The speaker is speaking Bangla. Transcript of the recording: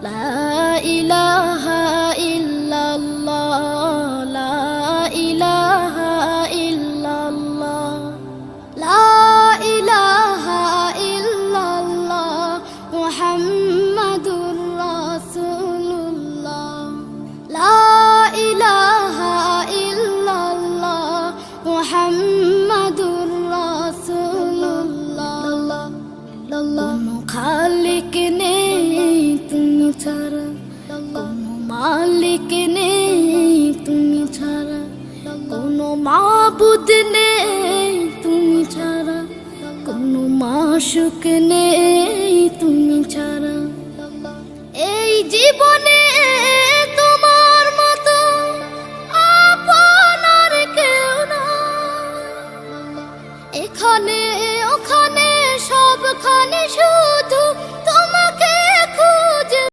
লা ইলাহা ইল্লাল্লাহ, লা ইলাহা ইল্লাল্লাহ, লা ইলাহা ইল্লাল্লাহ মুহাম্মাদুর রাসূলুল্লাহ, লা ইলাহা ইল্লাল্লাহ মুহাম্মাদুর রাসূলুল্লাহ। কোনো খালিক নেই তুমি ছাড়া, কোনো মালিক নেই তুমি ছাড়া, কোনো মাবুদ নেই তুমি ছাড়া, কোনো মাশুক নেই তুমি ছাড়া। এই জীবন